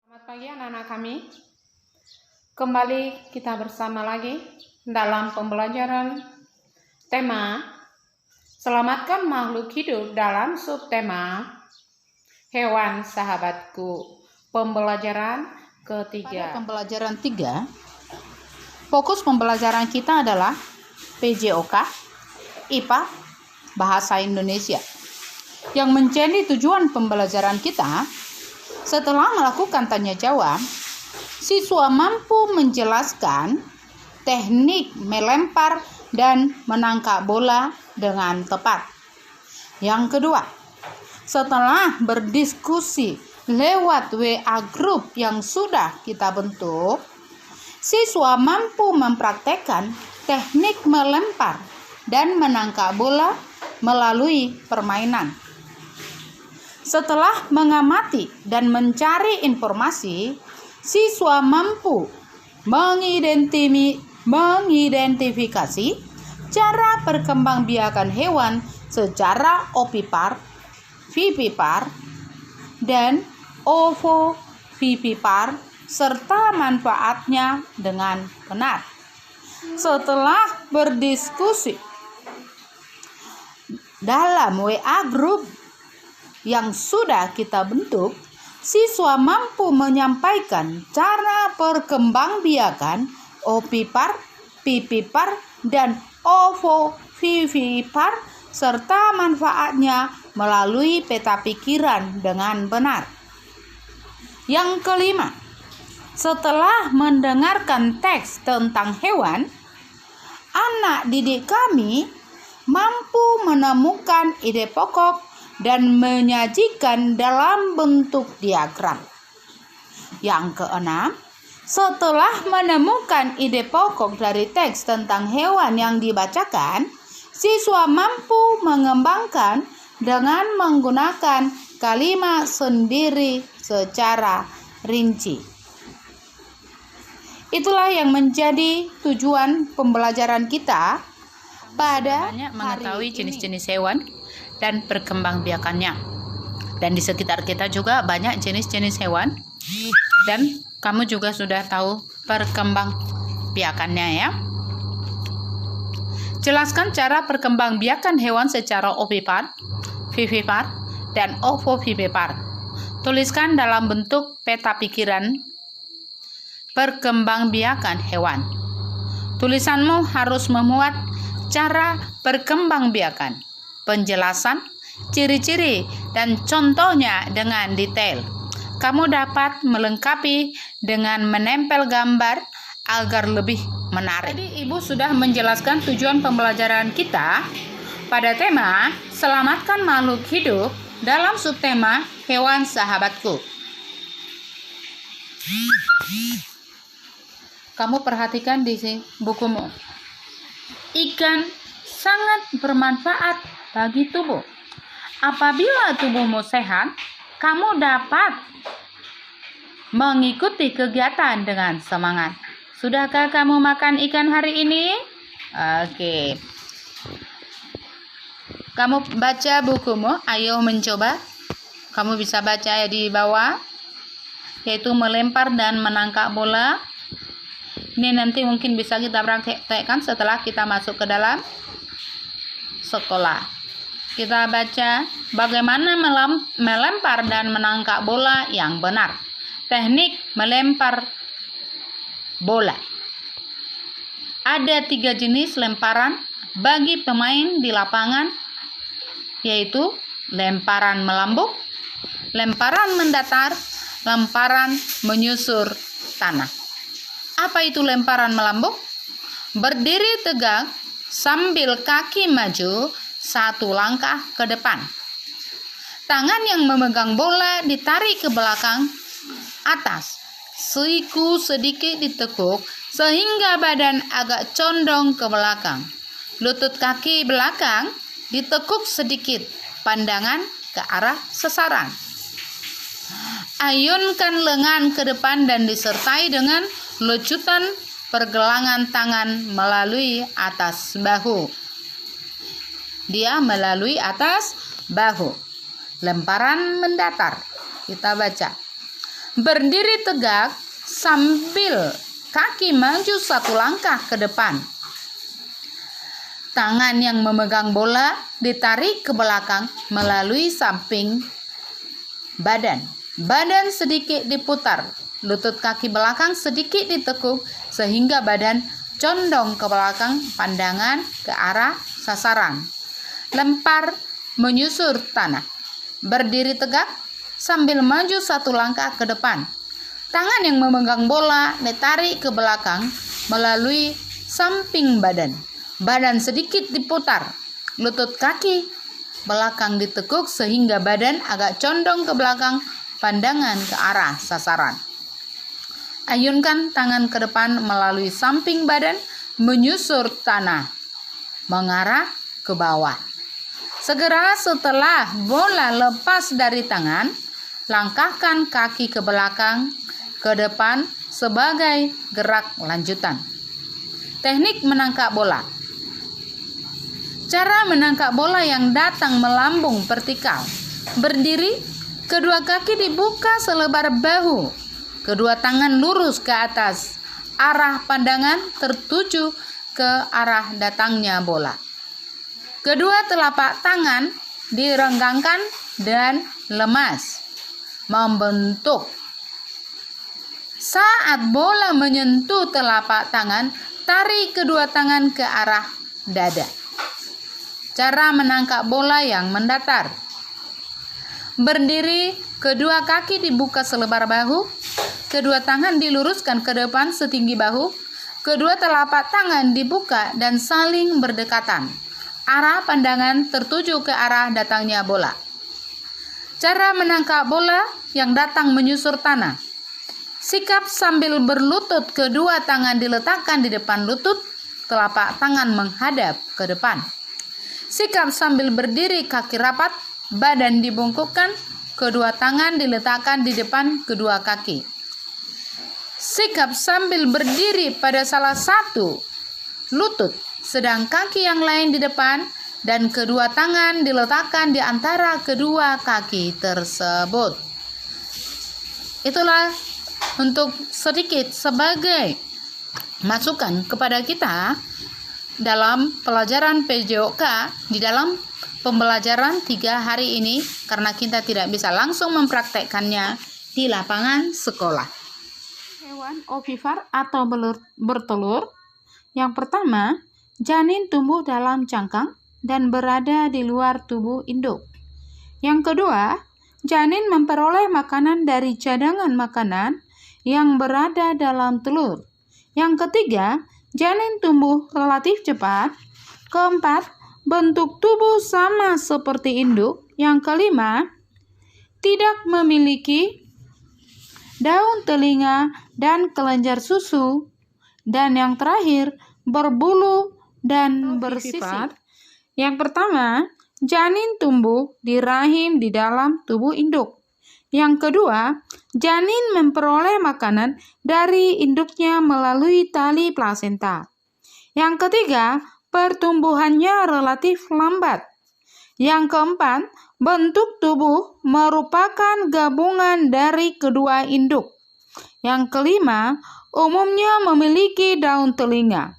Selamat pagi anak-anak kami. Kembali kita bersama lagi dalam pembelajaran tema Selamatkan makhluk hidup dalam subtema Hewan Sahabatku. Pembelajaran ketiga. Pada pembelajaran 3, fokus pembelajaran kita adalah PJOK, IPA, Bahasa Indonesia. Yang menjadi tujuan pembelajaran kita, setelah melakukan tanya jawab, siswa mampu menjelaskan teknik melempar dan menangkap bola dengan tepat. Yang kedua, setelah berdiskusi lewat WA group yang sudah kita bentuk, siswa mampu mempraktekkan teknik melempar dan menangkap bola melalui permainan. Setelah mengamati dan mencari informasi, siswa mampu mengidentifikasi cara perkembangbiakan hewan secara ovipar, vivipar, dan ovovivipar serta manfaatnya dengan benar. Setelah berdiskusi dalam WA group yang sudah kita bentuk, siswa mampu menyampaikan cara perkembangbiakan ovipar, vivipar, dan ovovivipar serta manfaatnya melalui peta pikiran dengan benar. Yang kelima, setelah mendengarkan teks tentang hewan, anak didik kami mampu menemukan ide pokok dan menyajikan dalam bentuk diagram. Yang keenam, setelah menemukan ide pokok dari teks tentang hewan yang dibacakan, siswa mampu mengembangkan dengan menggunakan kalimat sendiri secara rinci. Itulah yang menjadi tujuan pembelajaran kita pada mengetahui jenis-jenis hewan dan perkembangbiakannya. Dan di sekitar kita juga banyak jenis-jenis hewan, dan kamu juga sudah tahu perkembangbiakannya ya. Jelaskan cara perkembangbiakan hewan secara ovipar, vivipar, dan ovovivipar. Tuliskan dalam bentuk peta pikiran perkembangbiakan hewan. Tulisanmu harus memuat cara perkembangbiakan, penjelasan, ciri-ciri, dan contohnya dengan detail. Kamu dapat melengkapi dengan menempel gambar agar lebih menarik. Tadi Ibu sudah menjelaskan tujuan pembelajaran kita pada tema Selamatkan makhluk hidup dalam subtema Hewan Sahabatku. Kamu perhatikan di bukumu. Ikan sangat bermanfaat bagi tubuh. Apabila tubuhmu sehat, kamu dapat mengikuti kegiatan dengan semangat. Sudahkah kamu makan ikan hari ini? Oke. Kamu baca bukumu, ayo mencoba. Kamu bisa baca di bawah, yaitu melempar dan menangkap bola. Ini nanti mungkin bisa kita praktekkan setelah kita masuk ke dalam sekolah. Kita baca bagaimana melempar dan menangkap bola yang benar. Teknik melempar bola. Ada 3 jenis lemparan bagi pemain di lapangan, yaitu lemparan melambung, lemparan mendatar, lemparan menyusur tanah. Apa itu lemparan melambung? Berdiri tegak sambil kaki maju 1 langkah ke depan. Tangan yang memegang bola ditarik ke belakang atas. Siku sedikit ditekuk sehingga badan agak condong ke belakang. Lutut kaki belakang ditekuk sedikit, pandangan ke arah sasaran. Ayunkan lengan ke depan dan disertai dengan lecutan pergelangan tangan melalui atas bahu. Dia melalui atas bahu. Lemparan mendatar. Kita baca. Berdiri tegak sambil kaki maju 1 langkah ke depan. Tangan yang memegang bola ditarik ke belakang melalui samping badan. Badan sedikit diputar. Lutut kaki belakang sedikit ditekuk sehingga badan condong ke belakang, pandangan ke arah sasaran. Lempar menyusur tanah. Berdiri tegak sambil maju 1 langkah ke depan. Tangan yang memegang bola ditarik ke belakang melalui samping badan. Badan sedikit diputar. Lutut kaki belakang ditekuk sehingga badan agak condong ke belakang, pandangan ke arah sasaran. Ayunkan tangan ke depan melalui samping badan, menyusur tanah, mengarah ke bawah. Segera setelah bola lepas dari tangan, langkahkan kaki ke belakang, ke depan sebagai gerak lanjutan. Teknik menangkap bola. Cara menangkap bola yang datang melambung vertikal. Berdiri, kedua kaki dibuka selebar bahu. Kedua tangan lurus ke atas. Arah pandangan tertuju ke arah datangnya bola. Kedua telapak tangan direnggangkan dan lemas, membentuk. Saat bola menyentuh telapak tangan, tarik kedua tangan ke arah dada. Cara menangkap bola yang mendatar. Berdiri, kedua kaki dibuka selebar bahu, kedua tangan diluruskan ke depan setinggi bahu, kedua telapak tangan dibuka dan saling berdekatan. Arah pandangan tertuju ke arah datangnya bola. Cara menangkap bola yang datang menyusur tanah. Sikap sambil berlutut, kedua tangan diletakkan di depan lutut, telapak tangan menghadap ke depan. Sikap sambil berdiri, kaki rapat, badan dibungkukkan, kedua tangan diletakkan di depan kedua kaki. Sikap sambil berdiri pada salah satu lutut, sedang kaki yang lain di depan, dan kedua tangan diletakkan di antara kedua kaki tersebut. Itulah untuk sedikit sebagai masukan kepada kita dalam pelajaran PJOK di dalam pembelajaran 3 hari ini, karena kita tidak bisa langsung mempraktekkannya di lapangan sekolah. Hewan ovipar atau bertelur. Yang pertama, janin tumbuh dalam cangkang dan berada di luar tubuh induk. Yang kedua, janin memperoleh makanan dari cadangan makanan yang berada dalam telur. Yang ketiga, janin tumbuh relatif cepat. Keempat, bentuk tubuh sama seperti induk. Yang kelima, tidak memiliki daun telinga dan kelenjar susu. Dan yang terakhir, berbulu dan bersifat. Yang pertama, janin tumbuh di rahim di dalam tubuh induk. Yang kedua, janin memperoleh makanan dari induknya melalui tali plasenta. Yang ketiga, pertumbuhannya relatif lambat. Yang keempat, bentuk tubuh merupakan gabungan dari kedua induk. Yang kelima, umumnya memiliki daun telinga.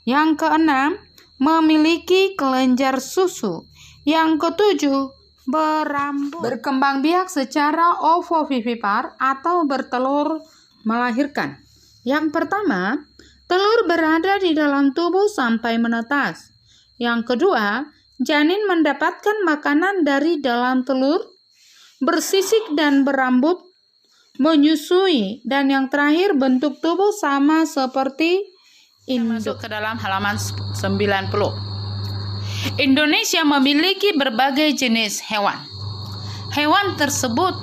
Yang keenam, memiliki kelenjar susu. Yang ketujuh, berambut. Berkembang biak secara ovovivipar atau bertelur melahirkan. Yang pertama, telur berada di dalam tubuh sampai menetas. Yang kedua, janin mendapatkan makanan dari dalam telur, bersisik dan berambut, menyusui. Dan yang terakhir, bentuk tubuh sama seperti induk. Masuk ke dalam halaman 90. Indonesia memiliki berbagai jenis hewan. Hewan tersebut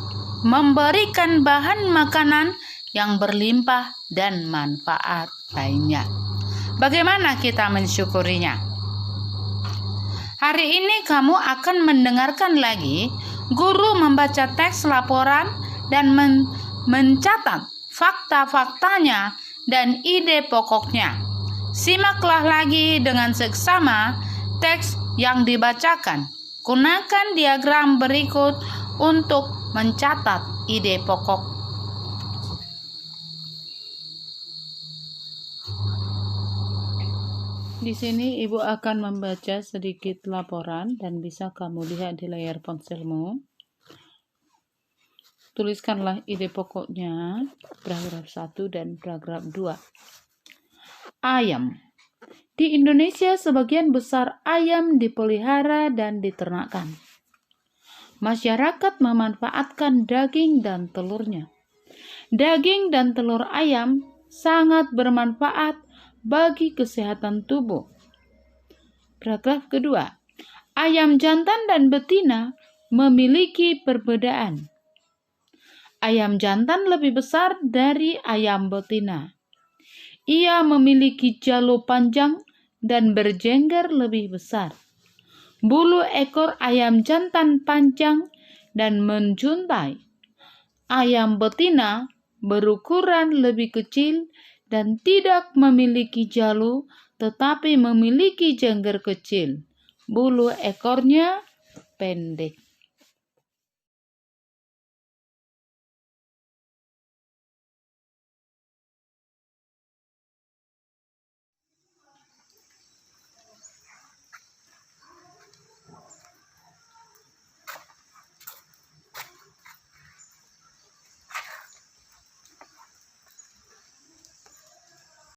memberikan bahan makanan yang berlimpah dan manfaat lainnya. Bagaimana kita mensyukurinya? Hari ini kamu akan mendengarkan lagi guru membaca teks laporan dan mencatat fakta-faktanya dan ide pokoknya. Simaklah lagi dengan seksama teks yang dibacakan. Gunakan diagram berikut untuk mencatat ide pokok. Di sini Ibu akan membaca sedikit laporan dan bisa kamu lihat di layar ponselmu. Tuliskanlah ide pokoknya, paragraf 1 dan paragraf 2. Ayam. Di Indonesia sebagian besar ayam dipelihara dan diternakan. Masyarakat memanfaatkan daging dan telurnya. Daging dan telur ayam sangat bermanfaat bagi kesehatan tubuh. Paragraf kedua, ayam jantan dan betina memiliki perbedaan. Ayam jantan lebih besar dari ayam betina. Ia memiliki jalo panjang dan berjengger lebih besar. Bulu ekor ayam jantan panjang dan menjuntai. Ayam betina berukuran lebih kecil dan tidak memiliki jalu, tetapi memiliki jengger kecil. Bulu ekornya pendek.